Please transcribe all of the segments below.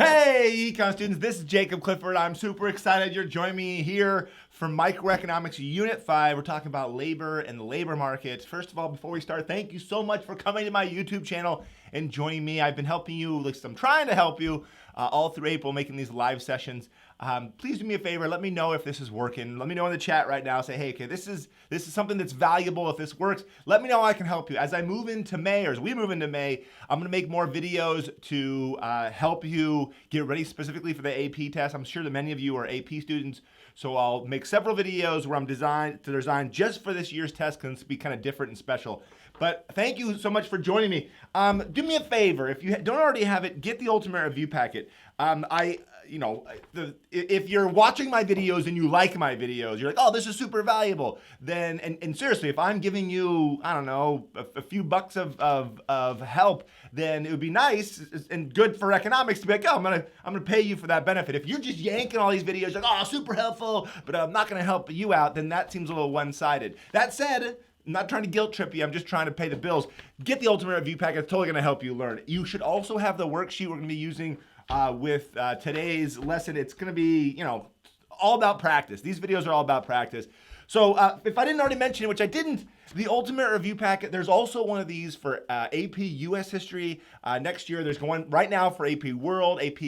Hey, econ students, this is Jacob Clifford. I'm super excited you're joining me here for Microeconomics Unit 5. We're talking about labor and the labor market. First of all, before we start, thank you so much for coming to my YouTube channel and joining me. I've been helping you, at least I'm trying to help you all through April, making these live sessions. Please do me a favor, let me know if this is working. Let me know in the chat right now, say, hey, okay, this is something that's valuable. If this works, let me know how I can help you. As I move into May, or as we move into May, I'm gonna make more videos to help you get ready specifically for the AP test. I'm sure that many of you are AP students, so I'll make several videos where I'm designed just for this year's test, because it's be kind of different and special. But thank you so much for joining me. Do me a favor, if you don't already have it, get the Ultimate Review Packet. If you're watching my videos and you like my videos, you're like, oh, this is super valuable. Then, and seriously, if I'm giving you, I don't know, a few bucks of help, then it would be nice and good for economics to be like, oh, I'm gonna pay you for that benefit. If you're just yanking all these videos like, oh, super helpful, but I'm not gonna help you out, then that seems a little one-sided. That said, I'm not trying to guilt trip you, I'm just trying to pay the bills. Get the Ultimate Review Packet, it's totally gonna help you learn. You should also have the worksheet we're gonna be using with today's lesson. It's gonna be, all about practice. These videos are all about practice. So if I didn't already mention it, which I didn't, the Ultimate Review Packet, there's also one of these for AP US History. Next year, there's going right now for AP World, AP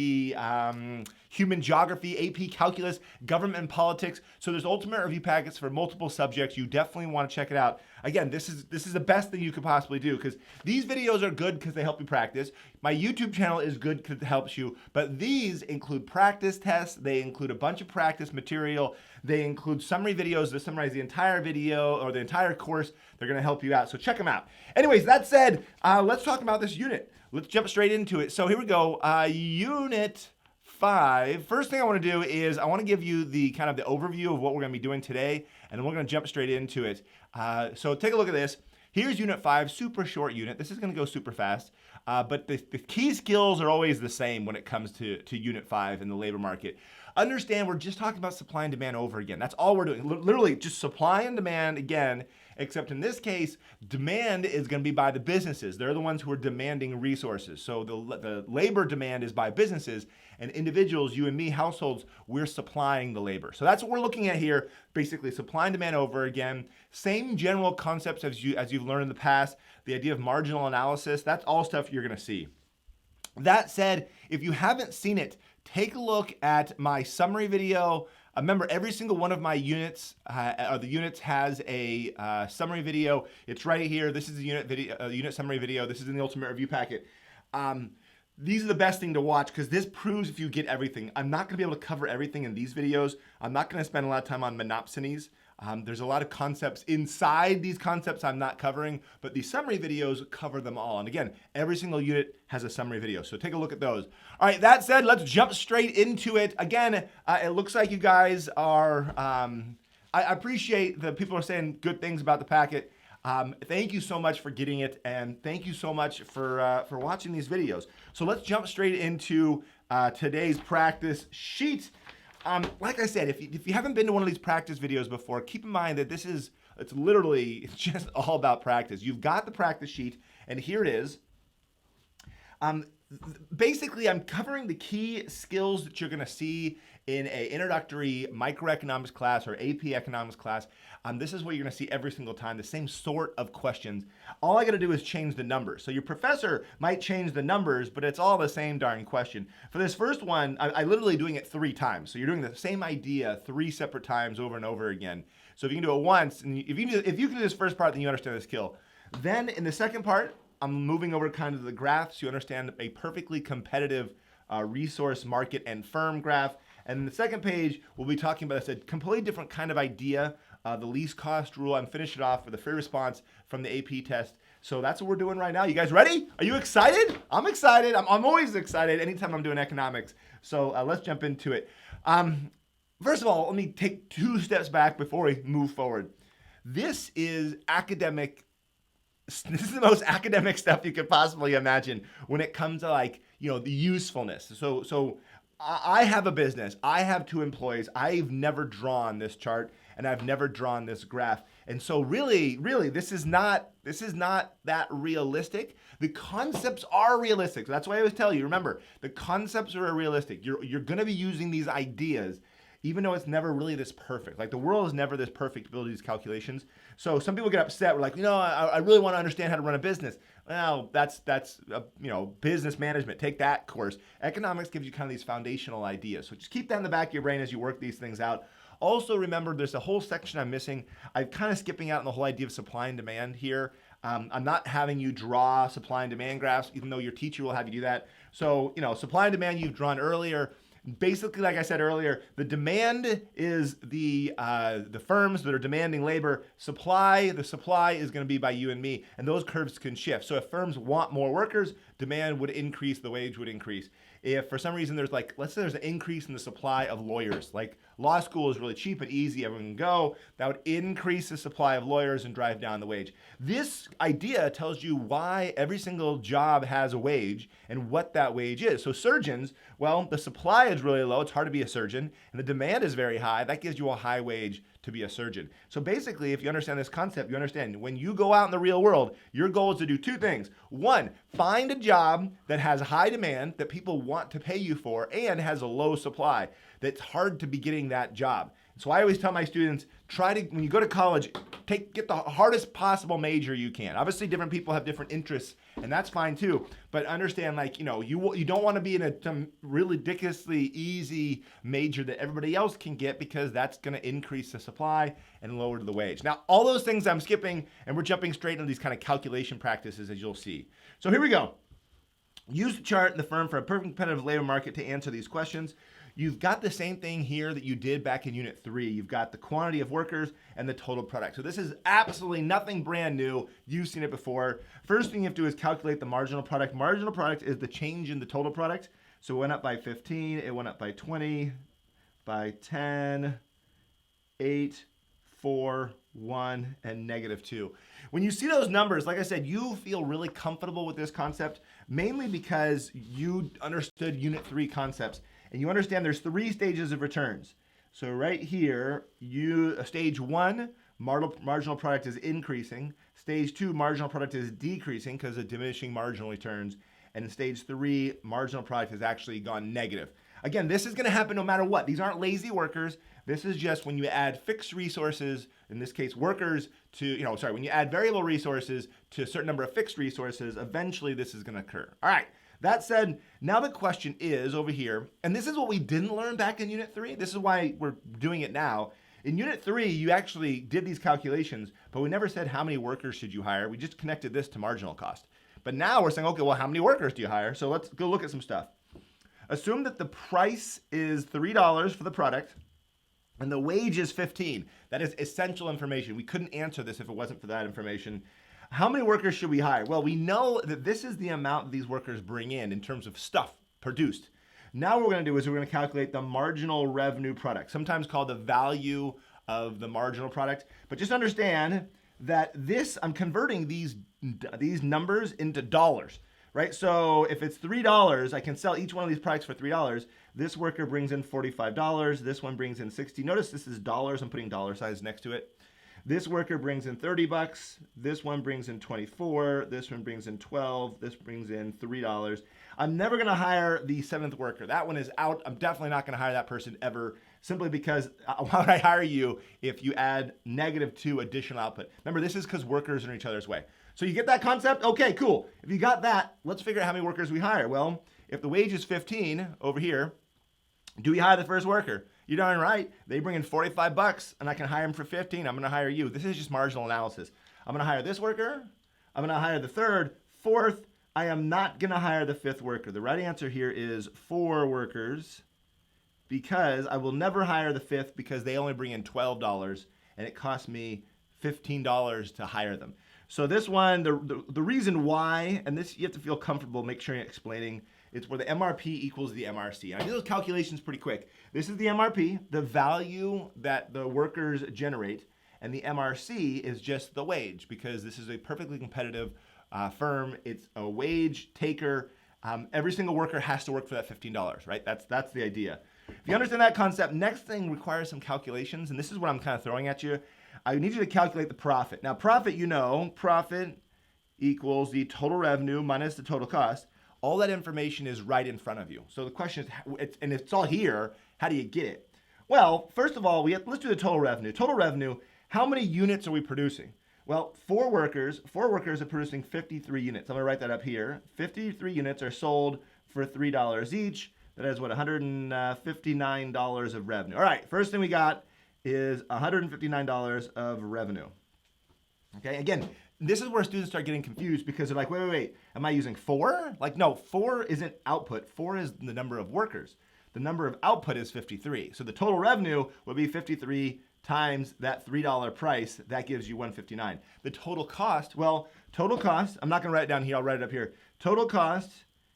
Human Geography, AP Calculus, Government and Politics. So there's Ultimate Review Packets for multiple subjects. You definitely want to check it out. Again, this is the best thing you could possibly do, because these videos are good because they help you practice. My YouTube channel is good because it helps you, but these include practice tests. They include a bunch of practice material. They include summary videos that summarize the entire video or the entire course. They're going to help you out, so check them out. Anyways, that said, let's talk about this unit. Let's jump straight into it. So here we go. Unit 5. First thing I want to do is I want to give you the kind of the overview of what we're going to be doing today, and then we're going to jump straight into it. So take a look at this. Here's Unit 5, super short unit. This is going to go super fast, but the key skills are always the same when it comes to Unit 5 in the labor market. Understand, we're just talking about supply and demand over again. That's all we're doing. Literally just supply and demand again, except in this case, demand is going to be by the businesses. They're the ones who are demanding resources. So the labor demand is by businesses, and individuals, you and me, households, we're supplying the labor. So that's what we're looking at here, basically supply and demand over again. Same general concepts as you've learned in the past. The idea of marginal analysis, that's all stuff you're going to see. That said, if you haven't seen it, take a look at my summary video. Remember, every single one of my units, the units has a summary video. It's right here. This is the unit summary video. This is in the Ultimate Review Packet. These are the best thing to watch because this proves if you get everything. I'm not going to be able to cover everything in these videos. I'm not going to spend a lot of time on monopsonies. There's a lot of concepts inside these concepts I'm not covering, but these summary videos cover them all. And again, every single unit has a summary video, so take a look at those. All right, that said, let's jump straight into it. Again, it looks like you guys are, I appreciate the people are saying good things about the packet. Thank you so much for getting it, and thank you so much for watching these videos. So let's jump straight into today's practice sheet. Like I said, if you haven't been to one of these practice videos before, keep in mind that it's just all about practice. You've got the practice sheet, and here it is. Basically, I'm covering the key skills that you're going to see in an introductory microeconomics class or AP economics class. This is what you're going to see every single time, the same sort of questions. All I got to do is change the numbers. So your professor might change the numbers, but it's all the same darn question. For this first one, I'm literally doing it 3 times. So you're doing the same idea 3 separate times over and over again. So if you can do it once, and if you can do this first part, then you understand the skill. Then in the second part, I'm moving over kind of the graph so you understand a perfectly competitive resource market and firm graph. And in the second page, we'll be talking about a completely different kind of idea, the least cost rule. I'm finishing it off with a free response from the AP test. So that's what we're doing right now. You guys ready? Are you excited? I'm excited. I'm always excited anytime I'm doing economics. So let's jump into it. First of all, let me take 2 steps back before we move forward. This is the most academic stuff you could possibly imagine when it comes to the usefulness. So I have a business. I have 2 employees. I've never drawn this chart and I've never drawn this graph. And so really, this is not that realistic. The concepts are realistic. So that's why I always tell you, remember, the concepts are realistic. You're going to be using these ideas, even though it's never really this perfect. Like the world is never this perfect to build these calculations. So some people get upset. We're like, I really want to understand how to run a business. Well, that's business management. Take that course. Economics gives you kind of these foundational ideas. So just keep that in the back of your brain as you work these things out. Also remember, there's a whole section I'm missing. I'm kind of skipping out on the whole idea of supply and demand here. I'm not having you draw supply and demand graphs, even though your teacher will have you do that. So, supply and demand you've drawn earlier. Basically, like I said earlier, the demand is the firms that are demanding labor. The supply is going to be by you and me, and those curves can shift. So if firms want more workers, demand would increase, the wage would increase. If for some reason let's say there's an increase in the supply of lawyers, like law school is really cheap and easy, everyone can go, that would increase the supply of lawyers and drive down the wage. This idea tells you why every single job has a wage and what that wage is. So surgeons, well, the supply is really low, it's hard to be a surgeon, and the demand is very high. That gives you a high wage to be a surgeon. So basically, if you understand this concept, you understand when you go out in the real world, your goal is to do two things. One, find a job that has high demand that people want to pay you for and has a low supply. That's hard to be getting that job. So I always tell my students, when you go to college, get the hardest possible major you can. Obviously, different people have different interests, and that's fine too. But understand, you don't want to be in some really ridiculously easy major that everybody else can get, because that's going to increase the supply and lower the wage. Now, all those things I'm skipping, and we're jumping straight into these kind of calculation practices, as you'll see. So here we go. Use the chart in the firm for a perfect competitive labor market to answer these questions. You've got the same thing here that you did back in Unit 3. You've got the quantity of workers and the total product. So this is absolutely nothing brand new. You've seen it before. First thing you have to do is calculate the marginal product. Marginal product is the change in the total product. So it went up by 15, it went up by 20, by 10, 8, 4, 1, and -2. When you see those numbers, like I said, you feel really comfortable with this concept, mainly because you understood Unit 3 concepts. And you understand there's 3 stages of returns. So right here, stage 1, marginal product is increasing. Stage 2, marginal product is decreasing because of diminishing marginal returns. And in stage 3, marginal product has actually gone negative. Again, this is going to happen no matter what. These aren't lazy workers. This is just when you add fixed resources, in this case workers, when you add variable resources to a certain number of fixed resources, eventually this is going to occur. All right. That said, now the question is over here, and this is what we didn't learn back in Unit 3. This is why we're doing it now. In Unit 3, you actually did these calculations, but we never said how many workers should you hire. We just connected this to marginal cost. But now we're saying, okay, well, how many workers do you hire? So let's go look at some stuff. Assume that the price is $3 for the product and the wage is 15. That is essential information. We couldn't answer this if it wasn't for that information. How many workers should we hire? Well, we know that this is the amount these workers bring in terms of stuff produced. Now what we're going to do is we're going to calculate the marginal revenue product, sometimes called the value of the marginal product. But just understand that I'm converting these numbers into dollars, right? So if it's $3, I can sell each one of these products for $3. This worker brings in $45. This one brings in 60. Notice this is dollars. I'm putting dollar signs next to it. This worker brings in $30. This one brings in 24. This one brings in 12. This brings in $3. I'm never going to hire the 7th worker. That one is out. I'm definitely not going to hire that person ever, simply because why would I hire you if you add -2 additional output? Remember, this is because workers are in each other's way. So you get that concept? Okay, cool. If you got that, let's figure out how many workers we hire. Well, if the wage is 15 over here, do we hire the first worker? You're darn right. They bring in $45 and I can hire them for 15. I'm going to hire you. This is just marginal analysis. I'm going to hire this worker. I'm going to hire the 3rd, 4th. I am not going to hire the 5th worker. The right answer here is 4 workers, because I will never hire the 5th because they only bring in $12 and it costs me $15 to hire them. So this one, the reason why, and this you have to feel comfortable, make sure you're explaining, it's where the MRP equals the MRC. And I do those calculations pretty quick. This is the MRP, the value that the workers generate, and the MRC is just the wage, because this is a perfectly competitive firm. It's a wage taker. Every single worker has to work for that $15, right? That's the idea. If you understand that concept, next thing requires some calculations, and this is what I'm kind of throwing at you. I need you to calculate the profit. Now, profit, profit equals the total revenue minus the total cost. All that information is right in front of you. So the question is, and it's all here, how do you get it? Well, first of all, let's do the total revenue. Total revenue, how many units are we producing? Well, four workers are producing 53 units. I'm gonna write that up here. 53 units are sold for $3 each. That is what, $159 of revenue. All right, first thing we got is $159 of revenue. Okay, again, this is where students start getting confused because they're like, wait, am I using 4? Like, no, 4 isn't output. 4 is the number of workers. The number of output is 53. So the total revenue would be 53 times that $3 price. That gives you $159. The total cost, I'm not gonna write it down here, I'll write it up here. Total cost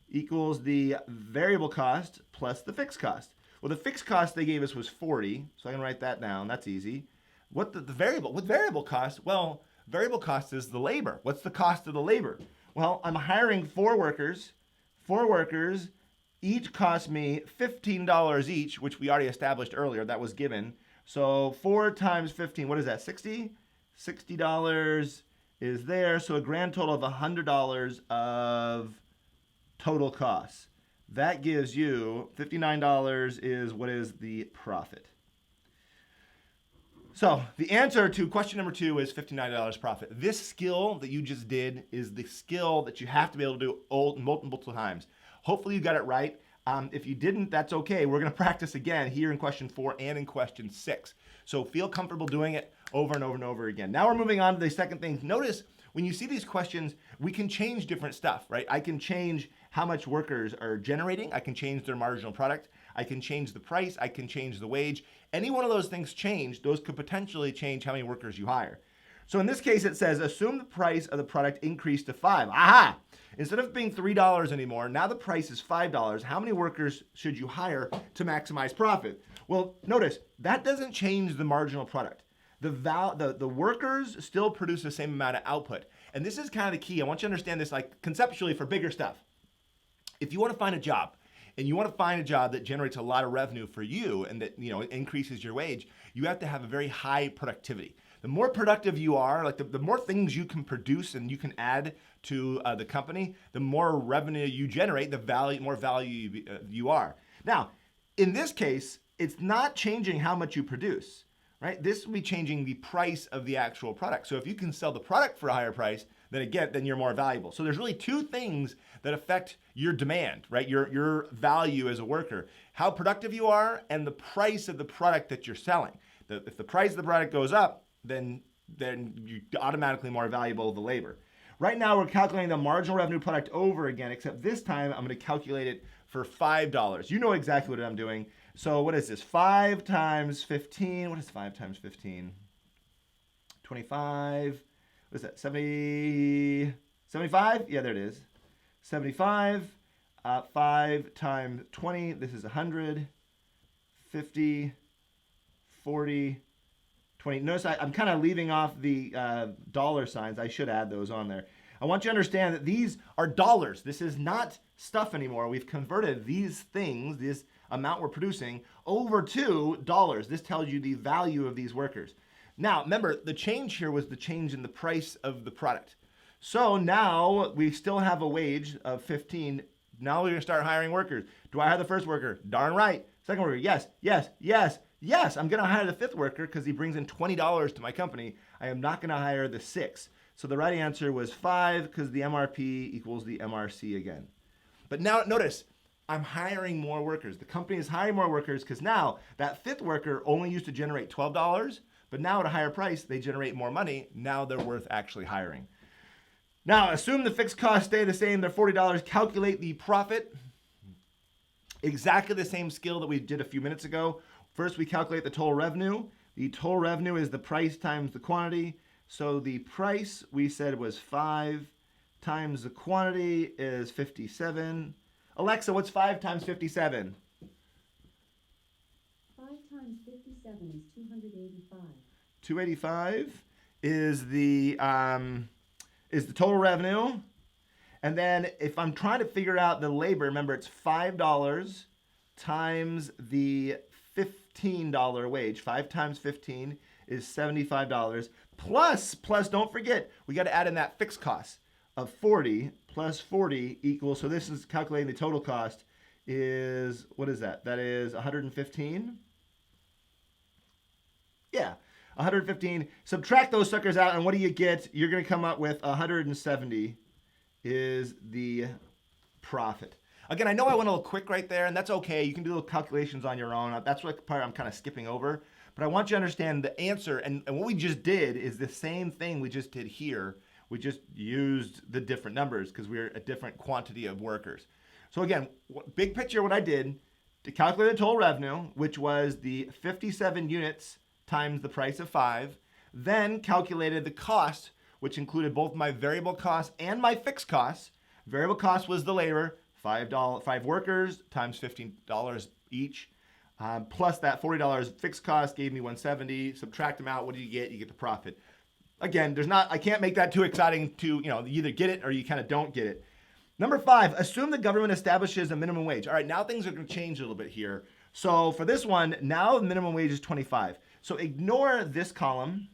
equals the variable cost plus the fixed cost. Well, the fixed cost they gave us was 40, so I can write that down, that's easy. What variable cost? Well, variable cost is the labor. What's the cost of the labor? Well, I'm hiring 4 workers. 4 workers each cost me $15 each, which we already established earlier, that was given. So 4 times 15, what is that, 60? $60 is there, so a grand total of $100 of total costs. That gives you $59 is what is the profit. So the answer to question number 2 is $59 profit. This skill that you just did is the skill that you have to be able to do multiple times. Hopefully you got it right. If you didn't, that's okay. We're going to practice again here in question 4 and in question 6. So feel comfortable doing it over and over and over again. Now we're moving on to the second thing. Notice when you see these questions, we can change different stuff, right? I can change how much workers are generating. I can change their marginal product. I can change the price. I can change the wage. Any one of those things change, those could potentially change how many workers you hire. So in this case, it says, assume the price of the product increased to 5. Aha! Instead of being $3 anymore, now the price is $5. How many workers should you hire to maximize profit? Well, notice, that doesn't change the marginal product. The workers still produce the same amount of output. And this is kind of the key. I want you to understand this like conceptually for bigger stuff. If you want to find a job, and you want to find a job that generates a lot of revenue for you and that increases your wage, you have to have a very high productivity. The more productive you are, like the more things you can produce and you can add to the company, the more revenue you generate, more value you are. Now, in this case, it's not changing how much you produce, right? This will be changing the price of the actual product. So if you can sell the product for a higher price, then you're more valuable. So there's really 2 things that affect your demand, right? Your value as a worker, how productive you are, and the price of the product that you're selling. If the price of the product goes up, then you're automatically more valuable the labor. Right now, we're calculating the marginal revenue product over again, except this time I'm going to calculate it for $5. You know exactly what I'm doing. So what is this? 5 times 15. What is 5 times 15? 25. What is that? 70, 75? Yeah, there it is. 75. 5 times 20. This is 100. 50. 40. 20. Notice I'm kind of leaving off the dollar signs. I should add those on there. I want you to understand that these are dollars. This is not stuff anymore. We've converted these things, this amount we're producing, over to dollars. This tells you the value of these workers. Now, remember, the change here was the change in the price of the product. So now we still have a wage of 15. Now we're going to start hiring workers. Do I hire the first worker? Darn right. Second worker? Yes, yes, yes. Yes, I'm going to hire the 5th worker because he brings in $20 to my company. I am not going to hire the 6th. So the right answer was 5 because the MRP equals the MRC again. But now notice, I'm hiring more workers. The company is hiring more workers because now that 5th worker only used to generate $12, but now at a higher price, they generate more money. Now they're worth actually hiring. Now, assume the fixed costs stay the same. They're $40. Calculate the profit. Exactly the same skill that we did a few minutes ago. First, we calculate the total revenue. The total revenue is the price times the quantity. So the price we said was 5 times the quantity is 57. Alexa, what's 5 times 57? 5 times 57 is 285. 285 is the total revenue. And then if I'm trying to figure out the labor, remember it's $5 times the $15 wage. 5 times 15 is $75. Plus, don't forget, we got to add in that fixed cost of 40 plus 40 equals, so this is calculating the total cost is, what is that? That is 115? Yeah, 115. Subtract those suckers out, and what do you get? You're going to come up with 170 is the profit. Again, I know I went a little quick right there, and that's okay. You can do little calculations on your own. That's what part I'm kind of skipping over. But I want you to understand the answer, and what we just did is the same thing we just did here. We just used the different numbers because we're a different quantity of workers. So again, big picture, what I did to calculate the total revenue, which was the 57 units times the price of 5, then calculated the cost, which included both my variable costs and my fixed costs. Variable cost was the labor, $5 workers times $15 each, plus that $40 fixed cost gave me 170. Subtract them out, what do you get? You get the profit. Again, I can't make that too exciting to, you either get it or you kind of don't get it. Number 5, assume the government establishes a minimum wage. All right, now things are going to change a little bit here. So for this one, now the minimum wage is 25. So ignore this column.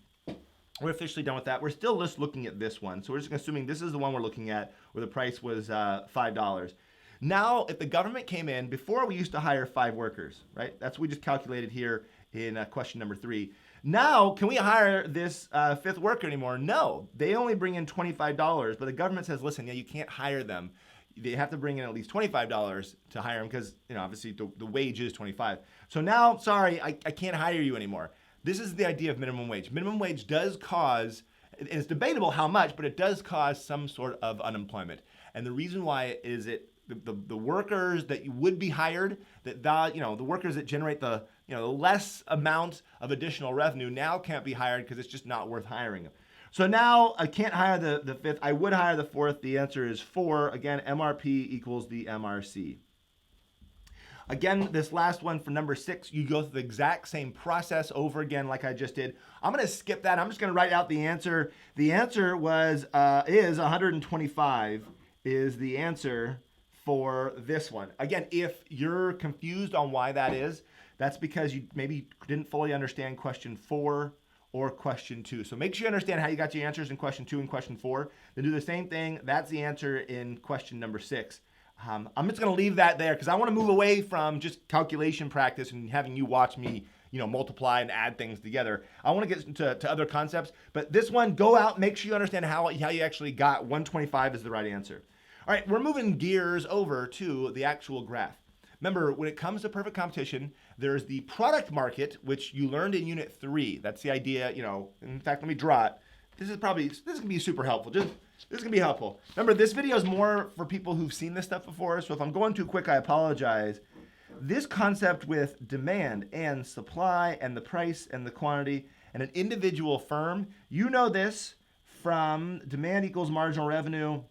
We're officially done with that. We're still just looking at this one. So we're just assuming this is the one we're looking at where the price was $5. Now, if the government came in, before we used to hire 5 workers, right? That's what we just calculated here in question number 3. Now, can we hire this 5th worker anymore? No, they only bring in $25, but the government says, listen, yeah, you can't hire them. They have to bring in at least $25 to hire them because, obviously the wage is 25. So now, sorry, I can't hire you anymore. This is the idea of minimum wage. Minimum wage does cause, and it's debatable how much, but it does cause some sort of unemployment. And the reason why is the workers that would be hired, the workers that generate the less amount of additional revenue now can't be hired because it's just not worth hiring them. So now I can't hire the 5th. I would hire the 4th. The answer is 4. Again, MRP equals the MRC. Again, this last one for number 6, you go through the exact same process over again like I just did. I'm going to skip that. I'm just going to write out the answer. The answer is 125 is the answer for this one. Again, if you're confused on why that is, that's because you maybe didn't fully understand question 4 or question 2. So make sure you understand how you got your answers in question 2 and question 4. Then do the same thing. That's the answer in question number 6. I'm just going to leave that there because I want to move away from just calculation practice and having you watch me, multiply and add things together. I want to get into other concepts. But this one, go out, make sure you understand how you actually got 125 is the right answer. All right, we're moving gears over to the actual graph. Remember, when it comes to perfect competition, there's the product market, which you learned in Unit 3. That's the idea, in fact, let me draw it. This is going to be super helpful. This is going to be helpful. Remember, this video is more for people who've seen this stuff before, so if I'm going too quick, I apologize. This concept with demand and supply and the price and the quantity and an individual firm, you know this from demand equals marginal revenue.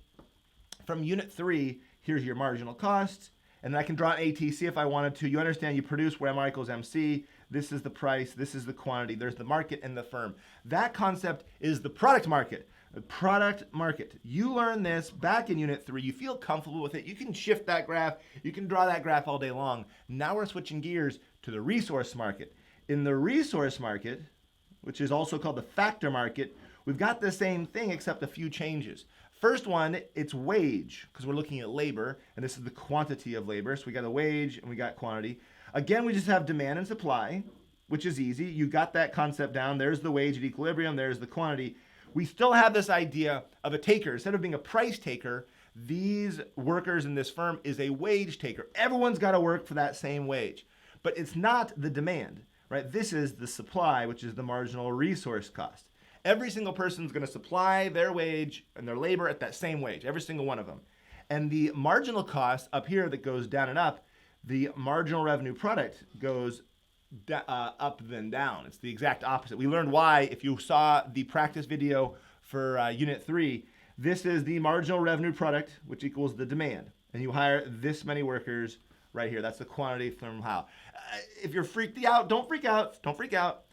From Unit 3, here's your marginal cost. And then I can draw an ATC if I wanted to. You understand you produce where MR equals MC. This is the price. This is the quantity. There's the market and the firm. That concept is the product market. The product market. You learn this back in Unit 3. You feel comfortable with it. You can shift that graph. You can draw that graph all day long. Now we're switching gears to the resource market. In the resource market, which is also called the factor market, we've got the same thing except a few changes. First one, it's wage, because we're looking at labor, and this is the quantity of labor. So we got a wage and we got quantity. Again, we just have demand and supply, which is easy. You got that concept down. There's the wage at equilibrium. There's the quantity. We still have this idea of a taker. Instead of being a price taker, these workers in this firm is a wage taker. Everyone's got to work for that same wage. But it's not the demand, right? This is the supply, which is the marginal resource cost. Every single person is going to supply their wage and their labor at that same wage, every single one of them. And the marginal cost up here that goes down and up, the marginal revenue product goes up then down. It's the exact opposite. We learned why if you saw the practice video for Unit 3. This is the marginal revenue product, which equals the demand. And you hire this many workers right here. That's the quantity from how. If you're freaked out, don't freak out. Don't freak out.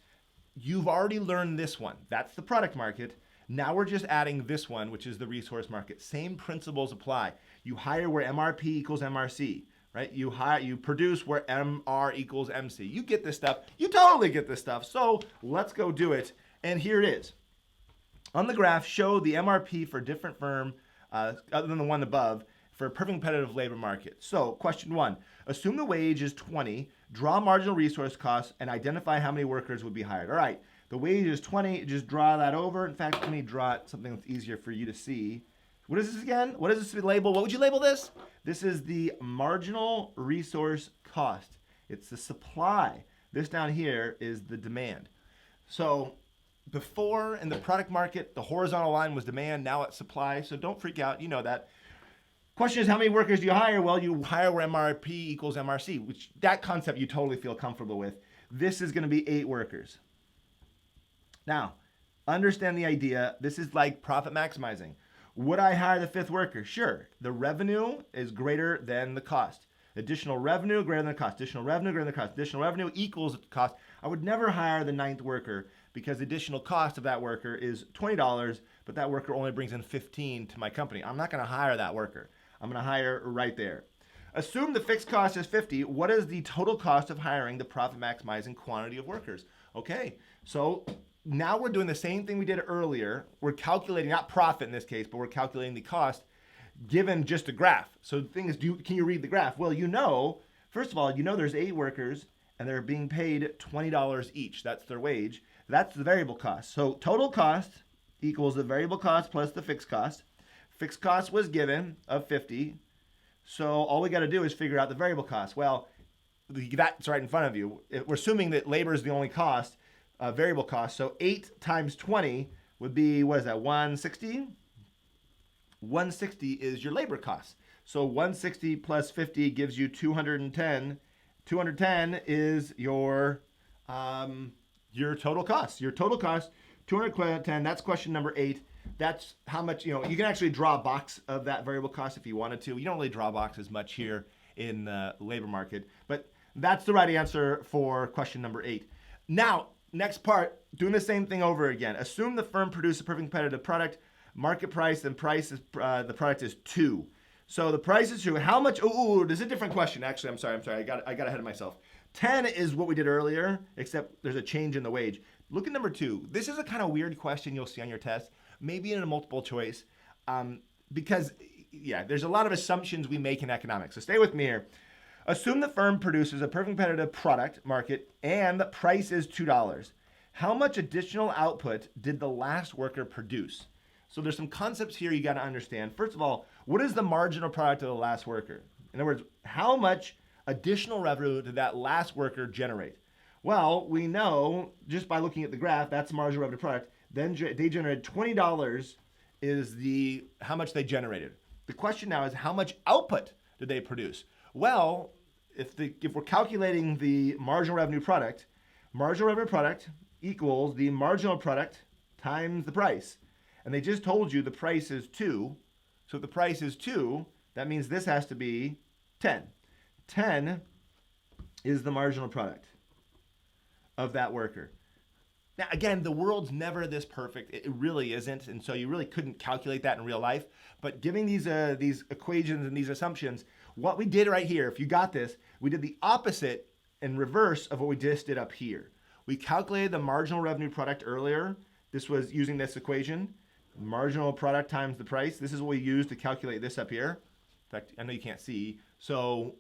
You've already learned this one. That's the product market. Now we're just adding this one, which is the resource market. Same principles apply. You hire where MRP equals MRC. right? You produce where MR equals MC. You get this stuff. You totally get this stuff. So let's go do it. And here it is. On the graph, show the MRP for different firm, other than the one above, for a perfect competitive labor market. So question 1, assume the wage is 20, draw marginal resource costs, and identify how many workers would be hired. All right, the wage is 20, just draw that over. In fact, let me draw it something that's easier for you to see. What is this again? What is this label? What would you label this? This is the marginal resource cost. It's the supply. This down here is the demand. So before in the product market, the horizontal line was demand, now it's supply. So don't freak out, you know that. Question is, how many workers do you hire? Well, you hire where MRP equals MRC, which that concept you totally feel comfortable with. This is going to be 8 workers. Now, understand the idea. This is like profit maximizing. Would I hire the 5th worker? Sure. The revenue is greater than the cost. Additional revenue greater than the cost. Additional revenue greater than the cost. Additional revenue equals the cost. I would never hire the 9th worker because the additional cost of that worker is $20, but that worker only brings in $15 to my company. I'm not going to hire that worker. I'm going to hire right there. Assume the fixed cost is 50. What is the total cost of hiring the profit maximizing quantity of workers? Okay, so now we're doing the same thing we did earlier. We're calculating, not profit in this case, but we're calculating the cost given just a graph. So the thing is, can you read the graph? Well, first of all, there's 8 workers and they're being paid $20 each. That's their wage. That's the variable cost. So total cost equals the variable cost plus the fixed cost. Fixed cost was given of 50. So all we got to do is figure out the variable cost. Well, that's right in front of you. We're assuming that labor is the only cost, variable cost. So 8 times 20 would be, what is that, 160? 160 is your labor cost. So 160 plus 50 gives you 210. 210 is your total cost. Your total cost, 210, that's question number 8. That's how much, you can actually draw a box of that variable cost if you wanted to. You don't really draw boxes much here in the labor market, but that's the right answer for question number 8. Now, next part, doing the same thing over again. Assume the firm produces a perfect competitive product, market price, and price is, the product is 2. So the price is 2. How much, there's a different question. Actually, I'm sorry. I got ahead of myself. 10 is what we did earlier, except there's a change in the wage. Look at number 2. This is a kind of weird question you'll see on your test, maybe in a multiple choice, because, there's a lot of assumptions we make in economics. So stay with me here. Assume the firm produces a perfect competitive product market and the price is $2. How much additional output did the last worker produce? So there's some concepts here you got to understand. First of all, what is the marginal product of the last worker? In other words, how much additional revenue did that last worker generate? Well, we know just by looking at the graph, that's the marginal revenue product. Then they generated $20 is how much they generated. The question now is how much output did they produce? Well, if we're calculating the marginal revenue product equals the marginal product times the price. And they just told you the price is 2. So if the price is 2, that means this has to be 10. 10 is the marginal product of that worker. Now, again, the world's never this perfect. It really isn't, and so you really couldn't calculate that in real life. But giving these equations and these assumptions, what we did right here, if you got this, we did the opposite and reverse of what we just did up here. We calculated the marginal revenue product earlier. This was using this equation, marginal product times the price. This is what we used to calculate this up here. In fact, I know you can't see. So,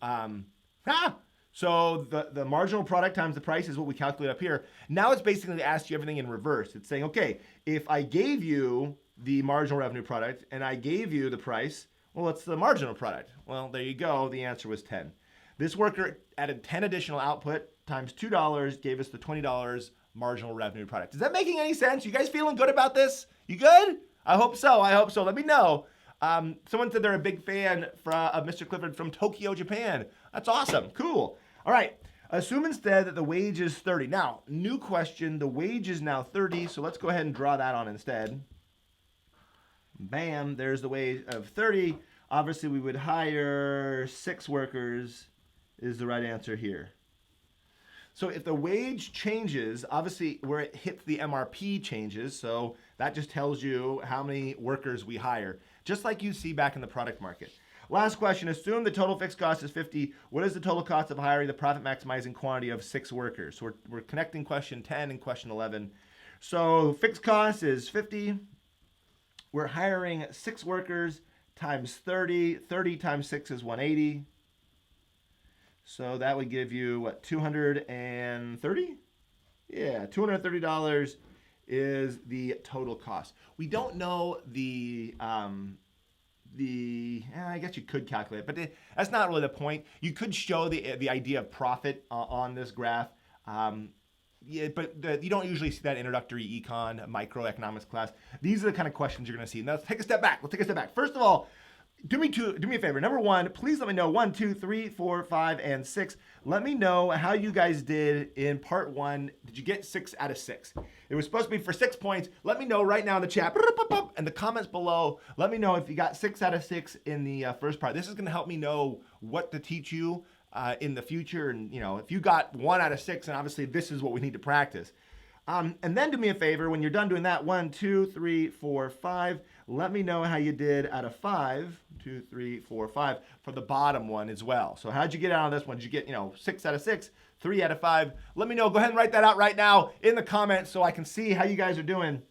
So the marginal product times the price is what we calculate up here. Now it's basically asked you everything in reverse. It's saying, okay, if I gave you the marginal revenue product and I gave you the price, well, what's the marginal product? Well, there you go. The answer was 10. This worker added 10 additional output times $2 gave us the $20 marginal revenue product. Is that making any sense? You guys feeling good about this? You good? I hope so. Let me know. Someone said they're a big fan of Mr. Clifford from Tokyo, Japan. That's awesome. Cool. All right. Assume instead that the wage is 30. Now, new question. The wage is now 30, so let's go ahead and draw that on instead. Bam. There's the wage of 30. Obviously, we would hire 6 workers is the right answer here. So if the wage changes, obviously where it hits the MRP changes, so that just tells you how many workers we hire, just like you see back in the product market. Last question. Assume the total fixed cost is 50. What is the total cost of hiring the profit maximizing quantity of 6 workers? So we're connecting question 10 and question 11. So fixed cost is 50. We're hiring 6 workers times 30. 30 times 6 is 180. So that would give you, what, 230? Yeah, $230 is the total cost. We don't know I guess you could calculate it, but that's not really the point. You could show the idea of profit on this graph. Yeah, but you don't usually see that introductory econ microeconomics class. These are the kind of questions you're going to see. Now let's take a step back. First of all, do me a favor. Number one, please let me know 1, 2, 3, 4, 5, and 6. Let me know how you guys did in part 1. Did you get 6 out of 6? It was supposed to be for 6 points. Let me know right now in the chat and the comments below. Let me know if you got 6 out of 6 in the first part. This is going to help me know what to teach you in the future. And if you got 1 out of 6, and obviously this is what we need to practice. And then do me a favor, when you're done doing that, 1, 2, 3, 4, 5, let me know how you did out of 5, 2, 3, 4, 5, for the bottom one as well. So how'd you get out of this one? Did you get, 6 out of 6, 3 out of 5? Let me know. Go ahead and write that out right now in the comments so I can see how you guys are doing.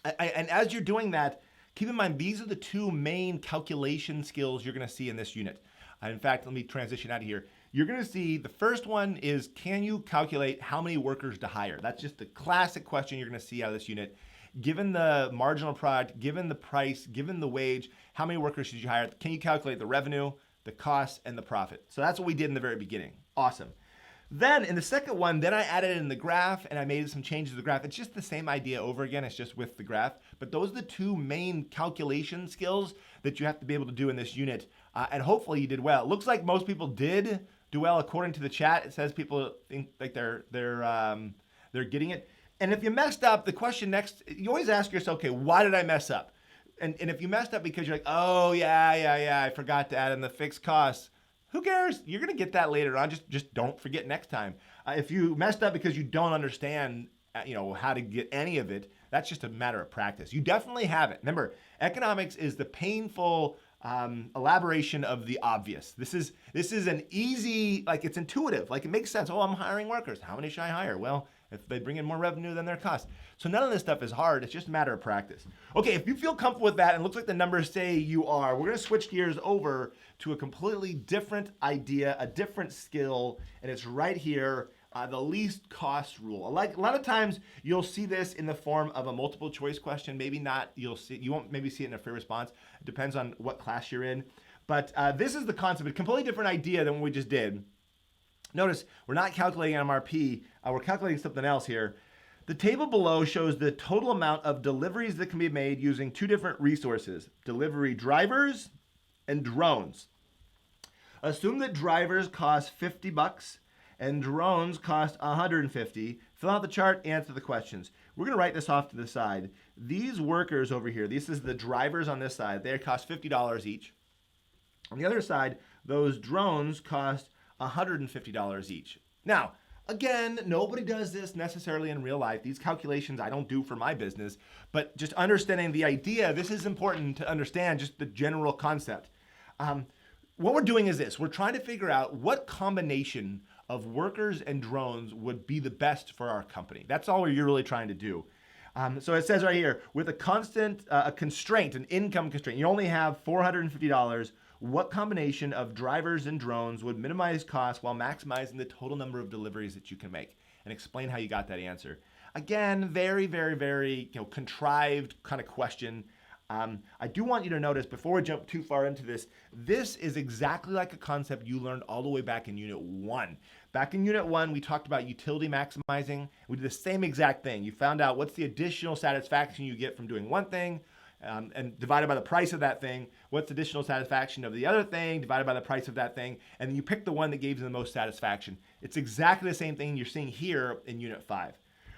And as you're doing that, keep in mind, these are the 2 main calculation skills you're going to see in this unit. In fact, let me transition out of here. You're going to see the first one is, can you calculate how many workers to hire? That's just the classic question you're going to see out of this unit. Given the marginal product, given the price, given the wage, how many workers should you hire? Can you calculate the revenue, the costs, and the profit? So that's what we did in the very beginning. Awesome. Then in the second one, then I added in the graph and I made some changes to the graph. It's just the same idea over again. It's just with the graph. But those are the 2 main calculation skills that you have to be able to do in this unit. And hopefully you did well. It looks like most people did do well according to the chat. It says people think like they're getting it. And if you messed up, the question next, you always ask yourself, okay, why did I mess up? And if you messed up because you're like, oh yeah, I forgot to add in the fixed costs. Who cares? You're gonna get that later on. Just don't forget next time. If you messed up because you don't understand, how to get any of it, that's just a matter of practice. You definitely have it. Remember, economics is the painful elaboration of the obvious. This is an easy, it's intuitive, it makes sense. Oh, I'm hiring workers. How many should I hire? Well, if they bring in more revenue than their cost. So none of this stuff is hard. It's just a matter of practice. Okay, if you feel comfortable with that and it looks like the numbers say you are, we're going to switch gears over to a completely different idea, a different skill, and it's right here, the least cost rule. A lot of times you'll see this in the form of a multiple choice question. Maybe not. You won't maybe see it in a free response. It depends on what class you're in. But this is the concept, a completely different idea than what we just did. Notice we're not calculating MRP. We're calculating something else here. The table below shows the total amount of deliveries that can be made using 2 different resources, delivery drivers and drones. Assume that drivers cost $50 and drones cost $150. Fill out the chart, answer the questions. We're going to write this off to the side. These workers over here, this is the drivers on this side, they cost $50 each. On the other side, those drones cost $150 each. Now, again, nobody does this necessarily in real life. These calculations I don't do for my business, but just understanding the idea, this is important to understand just the general concept. What we're doing is this. We're trying to figure out what combination of workers and drones would be the best for our company. That's all you're really trying to do. So it says right here, with a constant constraint, an income constraint, you only have $450. What combination of drivers and drones would minimize costs while maximizing the total number of deliveries that you can make? And explain how you got that answer. Again, very, very, very contrived kind of question. I do want you to notice, before we jump too far into this, this is exactly like a concept you learned all the way back in Unit 1. Back in Unit 1, we talked about utility maximizing. We did the same exact thing. You found out what's the additional satisfaction you get from doing one thing, and divided by the price of that thing. What's the additional satisfaction of the other thing divided by the price of that thing, and then you pick the one that gave you the most satisfaction. It's exactly the same thing you're seeing here in Unit 5.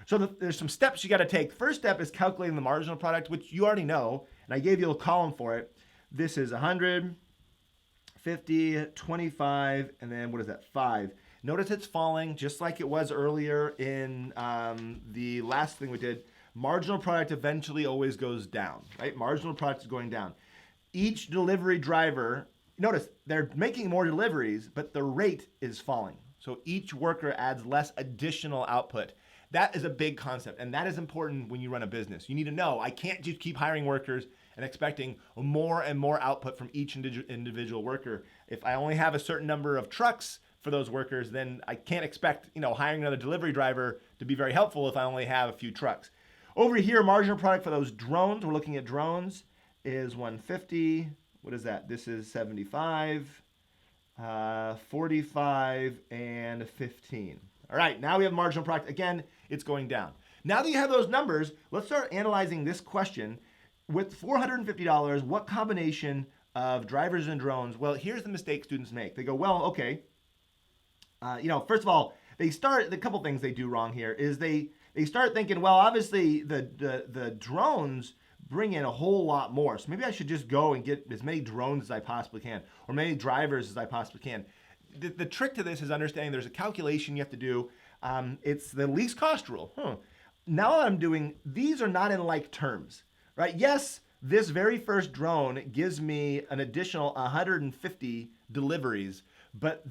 So there's some steps you got to take. First step is calculating the marginal product, which you already know, and I gave you a column for it. This is 100, 50, 25, and then what is that, 5. Notice it's falling just like it was earlier in the last thing we did. Marginal product eventually always goes down, right? Marginal product is going down. Each delivery driver notice they're making more deliveries, but the rate is falling. So each worker adds less additional output. That is a big concept, and that is important when you run a business. You need to know, I can't just keep hiring workers and expecting more and more output from each individual worker. If I only have a certain number of trucks for those workers, then I can't expect, hiring another delivery driver to be very helpful if I only have a few trucks. Over here, marginal product for those drones, we're looking at drones, is 150. What is that? This is 75, 45, and 15. All right, now we have marginal product. Again, it's going down. Now that you have those numbers, let's start analyzing this question. With $450, what combination of drivers and drones? Well, here's the mistake students make. They go, well, okay. First of all, a couple things they do wrong here is they start thinking, well, obviously the drones bring in a whole lot more. So maybe I should just go and get as many drones as I possibly can, or many drivers as I possibly can. The trick to this is understanding there's a calculation you have to do. It's the least cost rule. Now I'm doing, these are not in like terms, right? Yes, this very first drone gives me an additional 150 deliveries, but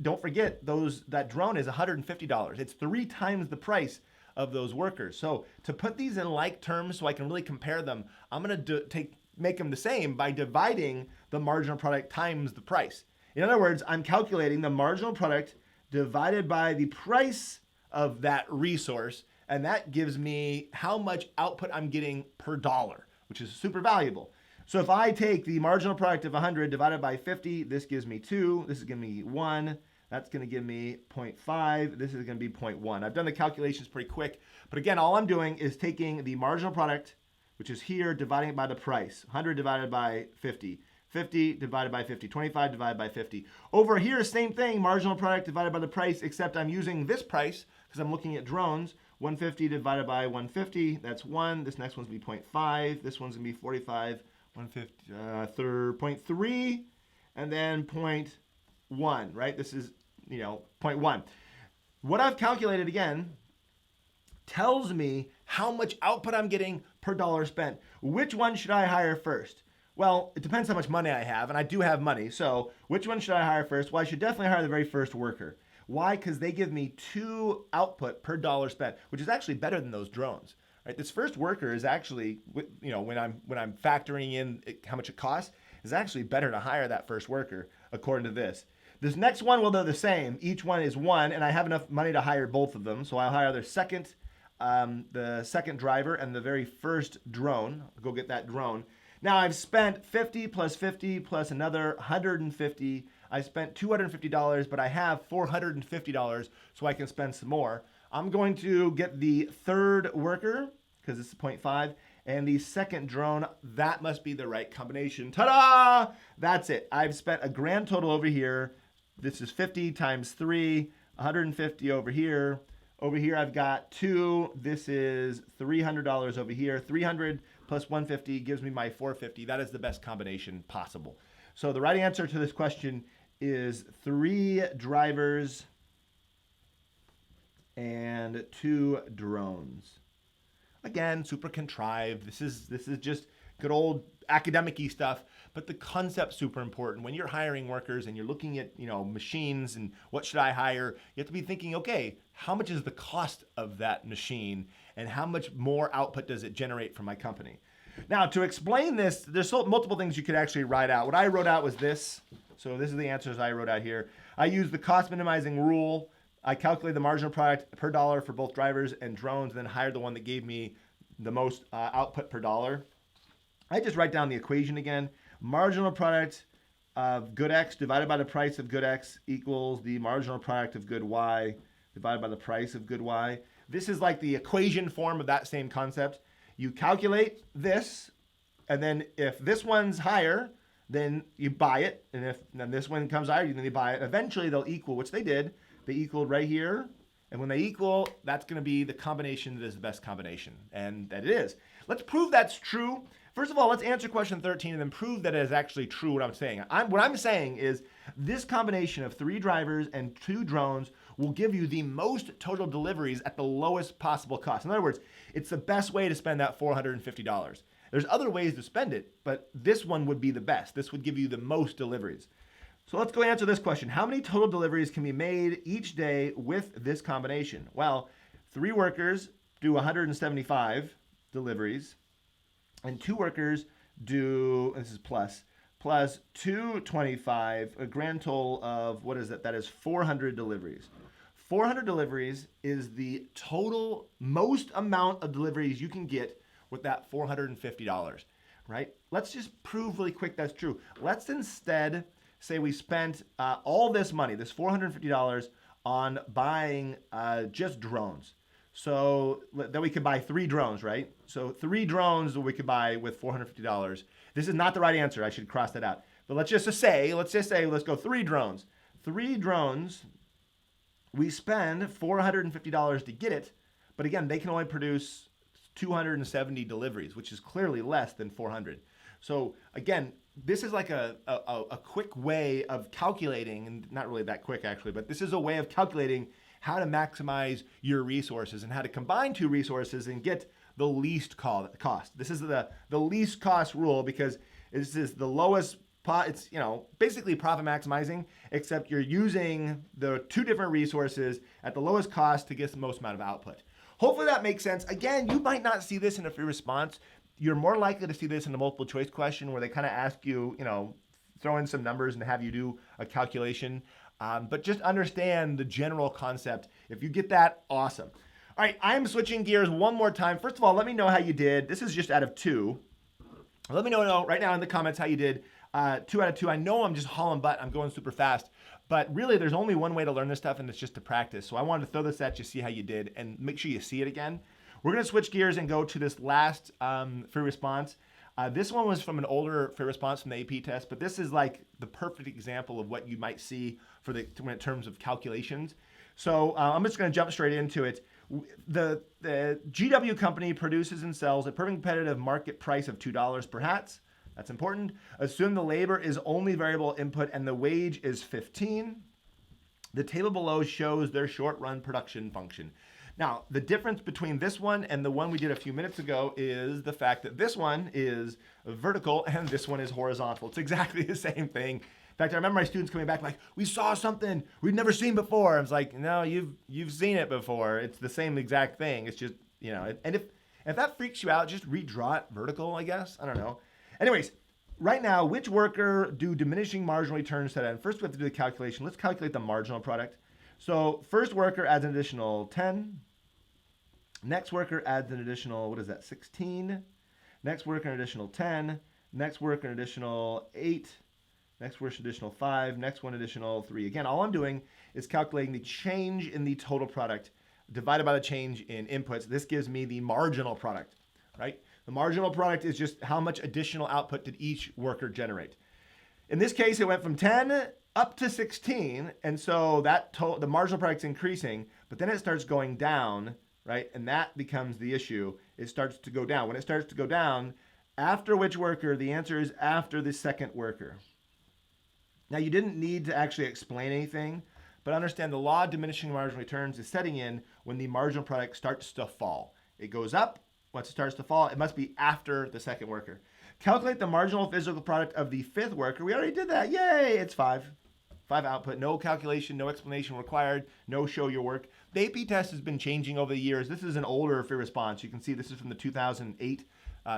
don't forget, that drone is $150. It's 3 times the price of those workers. So to put these in like terms so I can really compare them, I'm going to make them the same by dividing the marginal product times the price. In other words, I'm calculating the marginal product divided by the price of that resource, and that gives me how much output I'm getting per dollar, which is super valuable. So if I take the marginal product of 100 divided by 50, this gives me 2, this is giving me 1, that's going to give me 0.5, this is going to be 0.1. I've done the calculations pretty quick, but again, all I'm doing is taking the marginal product, which is here, dividing it by the price, 100 divided by 50. 50 divided by 50, 25 divided by 50. Over here, same thing, marginal product divided by the price, except I'm using this price because I'm looking at drones. 150 divided by 150, that's 1. This next one's going to be 0.5. This one's going to be 45, 150, 0.3, and then 0.1, right? This is, 0.1. What I've calculated, again, tells me how much output I'm getting per dollar spent. Which one should I hire first? Well, it depends how much money I have, and I do have money. So which one should I hire first? Well, I should definitely hire the very first worker. Why? Because they give me 2 output per dollar spent, which is actually better than those drones. Right? This first worker is actually, when I'm factoring in how much it costs, is actually better to hire that first worker according to this. This next one, well, they're the same. Each one is 1, and I have enough money to hire both of them. So I'll hire the second driver and the very first drone. I'll go get that drone. Now I've spent 50 plus 50 plus another 150. I spent $250, but I have $450, so I can spend some more. I'm going to get the third worker, because it's 0.5, and the second drone. That must be the right combination. Ta-da! That's it. I've spent a grand total over here. This is 50 times 3, 150 over here. Over here I've got 2. This is $300 over here. 300 plus 150 gives me my 450. That is the best combination possible. So the right answer to this question is 3 drivers and 2 drones. Again, super contrived. This is just good old academic-y stuff, but the concept's super important. When you're hiring workers and you're looking at, machines and what should I hire, you have to be thinking, okay, how much is the cost of that machine and how much more output does it generate for my company? Now, to explain this, there's multiple things you could actually write out. What I wrote out was this. So this is the answers I wrote out here. I used the cost minimizing rule. I calculated the marginal product per dollar for both drivers and drones, and then hired the one that gave me the most output per dollar. I just write down the equation again. Marginal product of good X divided by the price of good X equals the marginal product of good Y divided by the price of good Y. This is like the equation form of that same concept. You calculate this, and then if this one's higher, then you buy it. And if then this one comes higher, then you buy it. Eventually, they'll equal, which they did. They equaled right here. And when they equal, that's going to be the combination that is the best combination. And that it is. Let's prove that's true. First of all, let's answer question 13 and then prove that it is actually true what I'm saying. What I'm saying is this combination of 3 drivers and 2 drones will give you the most total deliveries at the lowest possible cost. In other words, it's the best way to spend that $450. There's other ways to spend it, but this one would be the best. This would give you the most deliveries. So let's go answer this question. How many total deliveries can be made each day with this combination? Well, 3 workers do 175 deliveries, and 2 workers do, this is plus 225, a grand total of, what is that? That is 400 deliveries. 400 deliveries is the total most amount of deliveries you can get with that $450, right? Let's just prove really quick that's true. Let's instead say we spent all this money, this $450, on buying just drones. So that we could buy 3 drones, right? So 3 drones that we could buy with $450. This is not the right answer. I should cross that out. But let's just say, let's go 3 drones. 3 drones, we spend $450 to get it. But again, they can only produce 270 deliveries, which is clearly less than 400. So again, this is like a quick way of calculating, and not really that quick actually, but this is a way of calculating how to maximize your resources and how to combine 2 resources and get the least cost. This is the least cost rule because this is the lowest it's basically profit maximizing, except you're using the 2 different resources at the lowest cost to get the most amount of output. Hopefully that makes sense. Again, you might not see this in a free response. You're more likely to see this in a multiple choice question where they kind of ask you, throw in some numbers and have you do a calculation. But just understand the general concept. If you get that, awesome. All right, I'm switching gears one more time. First of all, let me know how you did. This is just out of 2. Let me know right now in the comments how you did. 2 out of 2. I know I'm just hauling butt. I'm going super fast. But really, there's only one way to learn this stuff, and it's just to practice. So I wanted to throw this at you, see how you did, and make sure you see it again. We're going to switch gears and go to this last free response. This one was from an older free response from the AP test, but this is like the perfect example of what you might see in terms of calculations. So I'm just going to jump straight into it. The GW company produces and sells a perfect competitive market price of $2 per hat. That's important. Assume the labor is only variable input and the wage is 15. The table below shows their short run production function. Now, the difference between this one and the one we did a few minutes ago is the fact that this one is vertical and this one is horizontal. It's exactly the same thing. In fact, I remember my students coming back like, we saw something we'd never seen before. I was like, no, you've seen it before. It's the same exact thing. It's just, and if that freaks you out, just redraw it vertical, I guess. I don't know. Anyways, right now, which worker do diminishing marginal returns set in? First, we have to do the calculation. Let's calculate the marginal product. So first worker adds an additional 10. Next worker adds an additional, 16. Next worker an additional 10. Next worker an additional 8. Next worker an additional 5. Next one additional 3. Again, all I'm doing is calculating the change in the total product divided by the change in inputs. This gives me the marginal product, right? The marginal product is just how much additional output did each worker generate. In this case, it went from 10 up to 16, and so the marginal product's increasing, but then it starts going down, right? And that becomes the issue. It starts to go down. When it starts to go down, after which worker? The answer is after the second worker. Now, you didn't need to actually explain anything, but understand the law of diminishing marginal returns is setting in when the marginal product starts to fall. It goes up. Once it starts to fall, it must be after the second worker. Calculate the marginal physical product of the 5th worker. We already did that. Yay, it's 5. 5 output, no calculation, no explanation required, no show your work. The AP test has been changing over the years. This is an older free response. You can see this is from the 2008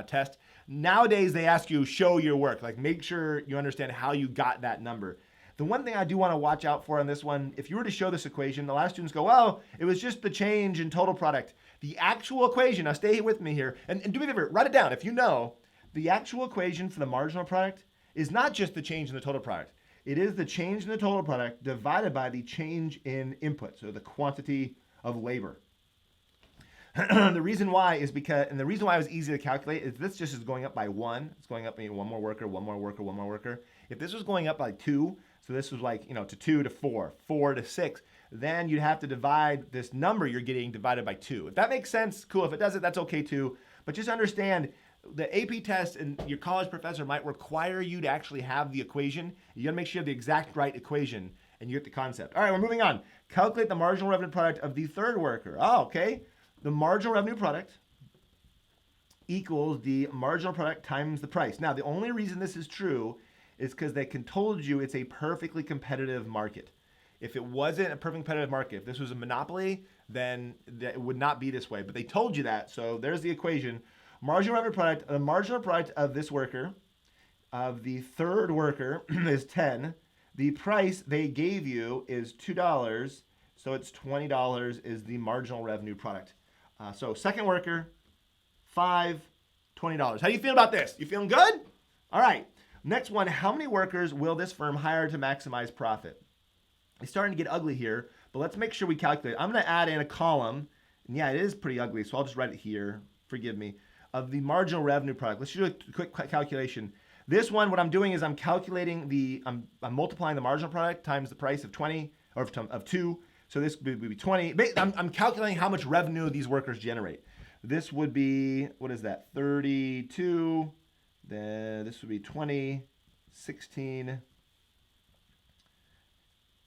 test. Nowadays, they ask you show your work. Like make sure you understand how you got that number. The one thing I do want to watch out for on this one, if you were to show this equation, a lot of students go, well, it was just the change in total product. The actual equation, now stay with me here, and do me a favor, write it down. If you know, the actual equation for the marginal product is not just the change in the total product. It is the change in the total product divided by the change in input, so the quantity of labor. The reason why is because, and the reason why it was easy to calculate is this just is going up by 1. It's going up, one more worker, one more worker, one more worker. If this was going up by 2, so this was like, to 2 to 4, 4 to 6, then you'd have to divide this number you're getting divided by 2. If that makes sense, cool. If it doesn't, that's okay too. But just understand the AP test and your college professor might require you to actually have the equation. You gotta make sure you have the exact right equation and you get the concept. All right, we're moving on. Calculate the marginal revenue product of the 3rd worker. Oh, okay. The marginal revenue product equals the marginal product times the price. Now, the only reason this is true is because they told you it's a perfectly competitive market. If it wasn't a perfectly competitive market, if this was a monopoly, then it would not be this way. But they told you that, so there's the equation. Marginal revenue product, the marginal product of this worker, of the third worker, is 10. The price they gave you is $2, so it's $20 is the marginal revenue product. So second worker, 5, $20. How do you feel about this? You feeling good? All right. Next one, how many workers will this firm hire to maximize profit? It's starting to get ugly here, but let's make sure we calculate. I'm going to add in a column, and yeah, it is pretty ugly, so I'll just write it here, forgive me, of the marginal revenue product. Let's do a quick calculation. This one, what I'm doing is I'm calculating I'm multiplying the marginal product times the price of 20, or of 2, so this would be 20. I'm calculating how much revenue these workers generate. This would be, what is that, 32, then this would be 20, 16,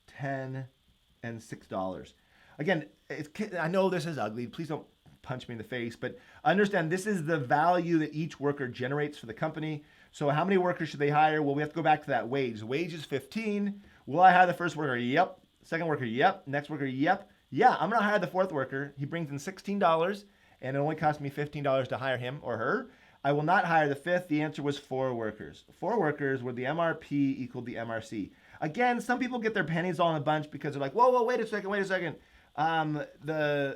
10, and $6. Again, I know this is ugly. Please don't punch me in the face, but understand this is the value that each worker generates for the company. So how many workers should they hire? Well, we have to go back to that wage. The wage is 15. Will I hire the first worker? Yep. Second worker? Yep. Next worker? Yep. Yeah, I'm going to hire the fourth worker. He brings in $16, and it only cost me $15 to hire him or her. I will not hire the fifth. The answer was 4 workers. 4 workers where the MRP equaled the MRC. Again, some people get their pennies all in a bunch because they're like, whoa, wait a second.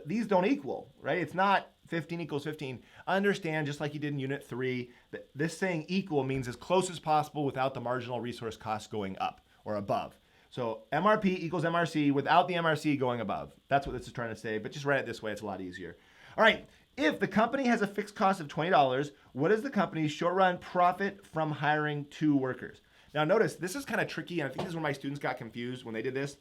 These don't equal, right? It's not 15 equals 15. Understand, just like you did in Unit 3, that this saying equal means as close as possible without the marginal resource cost going up or above. So MRP equals MRC without the MRC going above. That's what this is trying to say, but just write it this way. It's a lot easier. All right. If the company has a fixed cost of $20, what is the company's short-run profit from hiring 2 workers? Now notice, this is kind of tricky, and I think this is when my students got confused when they did this.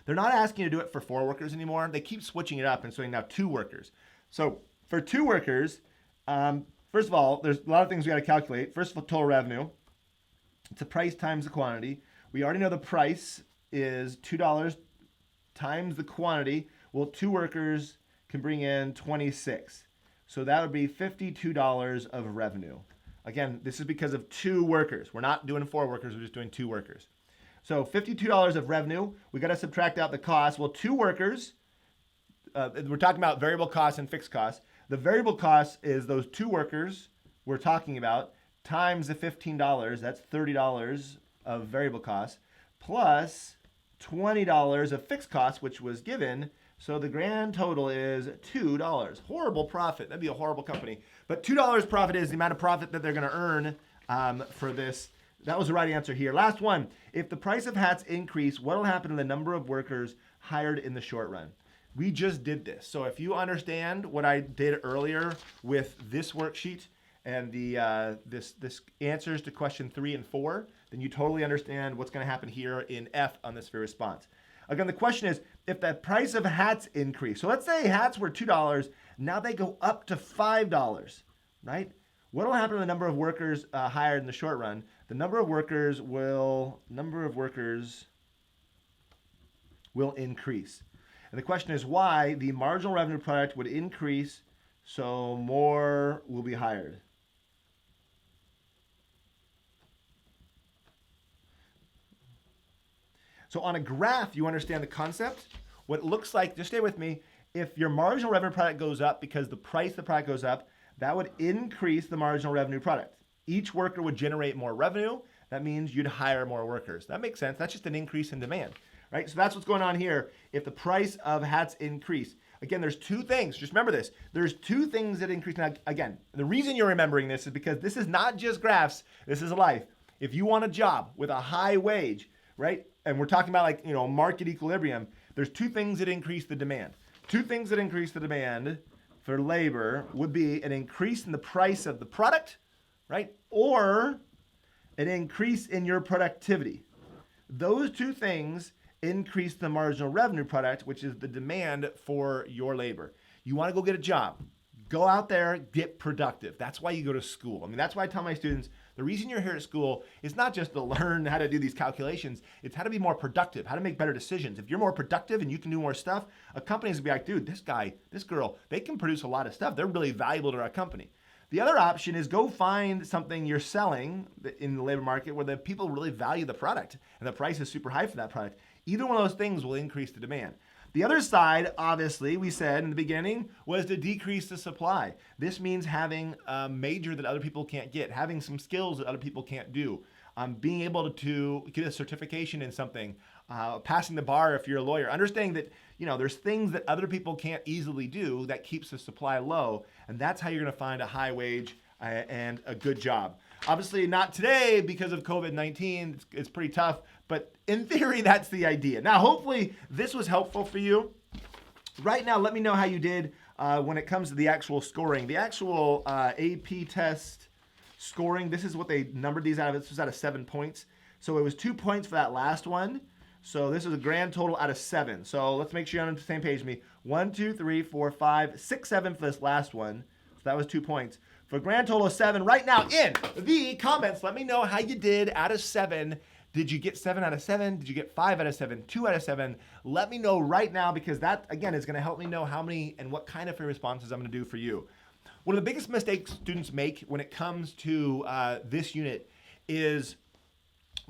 They're not asking you to do it for 4 workers anymore. They keep switching it up and saying now 2 workers. So for 2 workers, first of all, there's a lot of things we got to calculate. First of all, total revenue. It's the price times the quantity. We already know the price is $2 times the quantity. Well, 2 workers can bring in 26. So that would be $52 of revenue. Again, this is because of 2 workers. We're not doing 4 workers, we're just doing 2 workers. So $52 of revenue, we got to subtract out the cost. Well, 2 workers, we're talking about variable costs and fixed costs. The variable cost is those 2 workers we're talking about times the $15, that's $30 of variable costs, plus $20 of fixed costs, which was given. So the grand total is $2. Horrible profit. That'd be a horrible company. But $2 profit is the amount of profit that they're going to earn for this. That was the right answer here. Last one. If the price of hats increase, what will happen to the number of workers hired in the short run? We just did this. So if you understand what I did earlier with this worksheet and the this answers to question 3 and 4, then you totally understand what's going to happen here in F on this very response. Again, the question is, if the price of hats increase, so let's say hats were $2, now they go up to $5, right? What will happen to the number of workers hired in the short run? The number of workers will increase. And the question is why the marginal revenue product would increase, so more will be hired. So on a graph, you understand the concept. What it looks like, just stay with me, if your marginal revenue product goes up because the price of the product goes up, that would increase the marginal revenue product. Each worker would generate more revenue. That means you'd hire more workers. That makes sense. That's just an increase in demand, right? So that's what's going on here. If the price of hats increase, again, there's 2 things. Just remember this. There's 2 things that increase. Now, again, the reason you're remembering this is because this is not just graphs. This is life. If you want a job with a high wage, right? And we're talking about like, market equilibrium. There's 2 things that increase the demand. 2 things that increase the demand for labor would be an increase in the price of the product, right? Or an increase in your productivity. Those 2 things increase the marginal revenue product, which is the demand for your labor. You want to go get a job. go out there, get productive. That's why you go to school. I mean, that's why I tell my students, the reason you're here at school is not just to learn how to do these calculations, it's how to be more productive, how to make better decisions. If you're more productive and you can do more stuff, a company's gonna be like, dude, this guy, this girl, they can produce a lot of stuff. They're really valuable to our company. The other option is go find something you're selling in the labor market where the people really value the product and the price is super high for that product. Either one of those things will increase the demand. The other side, obviously, we said in the beginning, was to decrease the supply. This means having a major that other people can't get, having some skills that other people can't do, being able to get a certification in something, passing the bar if you're a lawyer, understanding that there's things that other people can't easily do that keeps the supply low, and that's how you're going to find a high wage and a good job. Obviously not today because of COVID-19, it's pretty tough, but in theory, that's the idea. Now, hopefully this was helpful for you. Right now, let me know how you did when it comes to the actual scoring. The actual AP test scoring, this is what they numbered these out of. This was out of 7 points. So it was 2 points for that last one. So this is a grand total out of 7. So let's make sure you're on the same page as me. 1, 2, 3, 4, 5, 6, 7 for this last one. So that was 2 points. For a grand total of 7, right now in the comments, let me know how you did out of 7. Did you get 7 out of 7? Did you get 5 out of 7? 2 out of 7? Let me know right now because that, again, is going to help me know how many and what kind of free responses I'm going to do for you. One of the biggest mistakes students make when it comes to this unit is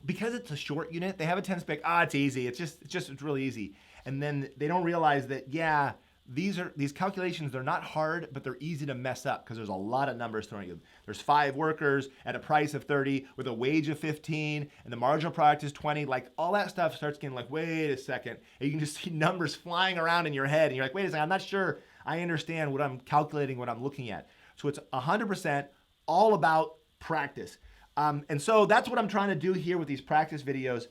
because it's a short unit, they have a tendency to be like, it's easy. It's really easy. And then they don't realize that, these calculations, they're not hard, but they're easy to mess up because there's a lot of numbers thrown at you. There's 5 workers at a price of 30 with a wage of 15 and the marginal product is 20. Like all that stuff starts getting like, wait a second. And you can just see numbers flying around in your head and you're like, wait a second, I'm not sure I understand what I'm calculating, what I'm looking at. So it's 100% all about practice. And so that's what I'm trying to do here with these practice videos.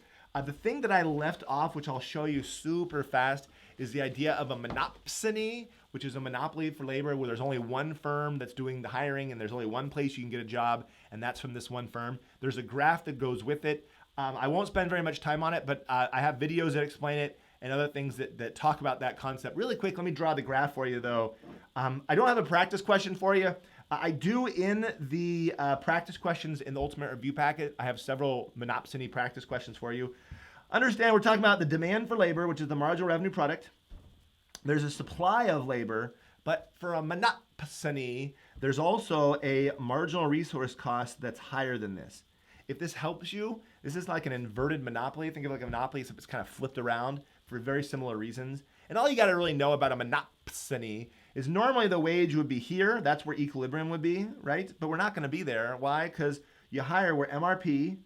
The thing that I left off, which I'll show you super fast, is the idea of a monopsony, which is a monopoly for labor where there's only one firm that's doing the hiring and there's only one place you can get a job, and that's from this one firm. There's a graph that goes with it. I won't spend very much time on it, but I have videos that explain it and other things that talk about that concept. Really quick, let me draw the graph for you though. I don't have a practice question for you. I do in the practice questions in the Ultimate Review Packet. I have several monopsony practice questions for you. Understand we're talking about the demand for labor, which is the marginal revenue product. There's a supply of labor, but for a monopsony, there's also a marginal resource cost that's higher than this. If this helps you, this is like an inverted monopoly. Think of it like a monopoly, except it's kind of flipped around for very similar reasons. And all you got to really know about a monopsony is normally the wage would be here. That's where equilibrium would be, right? But we're not going to be there. Why? Because you hire where MRP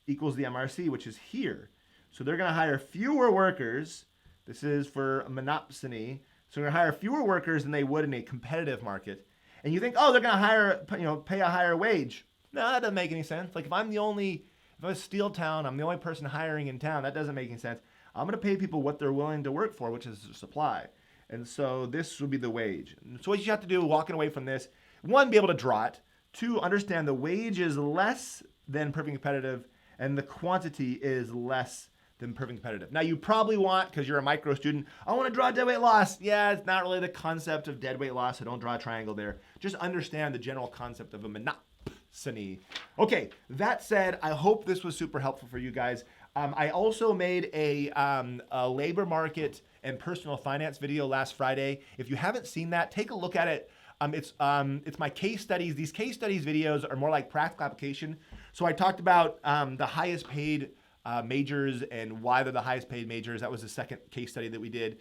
equals the MRC, which is here. So they're going to hire fewer workers. This is for a monopsony. So they're going to hire fewer workers than they would in a competitive market. And you think, they're going to hire, pay a higher wage. No, that doesn't make any sense. Like if I'm a steel town, I'm the only person hiring in town, that doesn't make any sense. I'm going to pay people what they're willing to work for, which is the supply. And so this would be the wage. So what you have to do walking away from this, 1, be able to draw it. 2, understand the wage is less than perfect competitive and the quantity is less than perfect competitive. Now you probably want, because you're a micro student, I want to draw deadweight loss. Yeah, it's not really the concept of deadweight loss, so don't draw a triangle there. Just understand the general concept of a monopsony. Okay, that said, I hope this was super helpful for you guys. I also made a labor market and personal finance video last Friday. If you haven't seen that, take a look at it. It's my case studies. These case studies videos are more like practical application. So I talked about the highest paid majors and why they're the highest paid majors. That was the second case study that we did.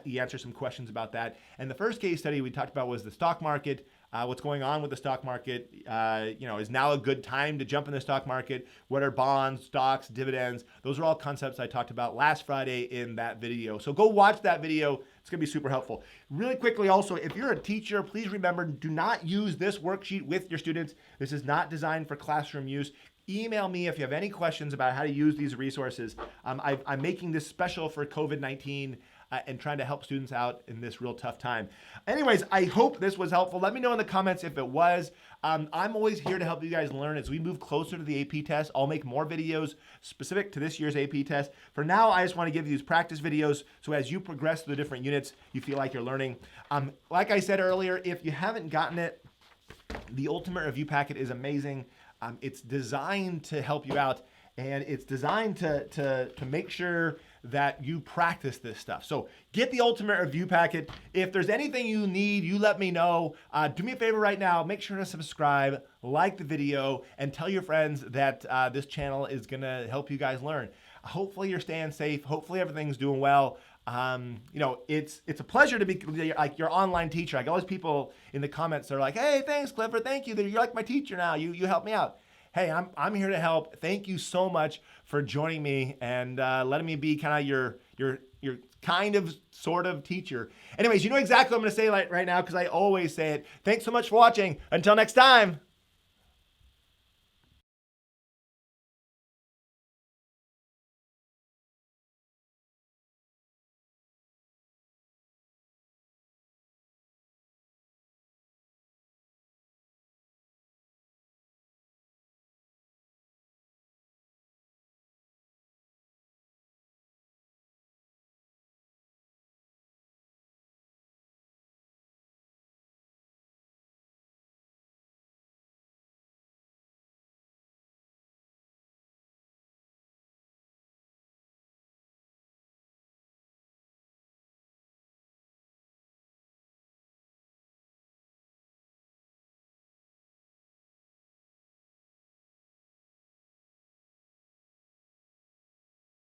He answered some questions about that. And the first case study we talked about was the stock market. What's going on with the stock market? Is now a good time to jump in the stock market? What are bonds, stocks, dividends? Those are all concepts I talked about last Friday in that video. So go watch that video. It's going to be super helpful. Really quickly also, if you're a teacher, please remember, do not use this worksheet with your students. This is not designed for classroom use. Email me if you have any questions about how to use these resources. I'm making this special for COVID-19 and trying to help students out in this real tough time. Anyways, I hope this was helpful. Let me know in the comments if it was. I'm always here to help you guys learn as we move closer to the AP test. I'll make more videos specific to this year's AP test. For now, I just want to give you these practice videos so as you progress through the different units, you feel like you're learning. Like I said earlier, if you haven't gotten it, the Ultimate Review Packet is amazing. It's designed to help you out, and it's designed to make sure that you practice this stuff. So get the Ultimate Review Packet. If there's anything you need, you let me know. Do me a favor right now, make sure to subscribe, like the video, and tell your friends that this channel is gonna help you guys learn. Hopefully you're staying safe. Hopefully everything's doing well. It's a pleasure to be like your online teacher. I got all these people in the comments that are like, hey, thanks, Clifford. Thank you. You're like my teacher now. You help me out. Hey, I'm here to help. Thank you so much for joining me and letting me be kind of your kind of sort of teacher. Anyways, you know exactly what I'm going to say right now because I always say it. Thanks so much for watching. Until next time.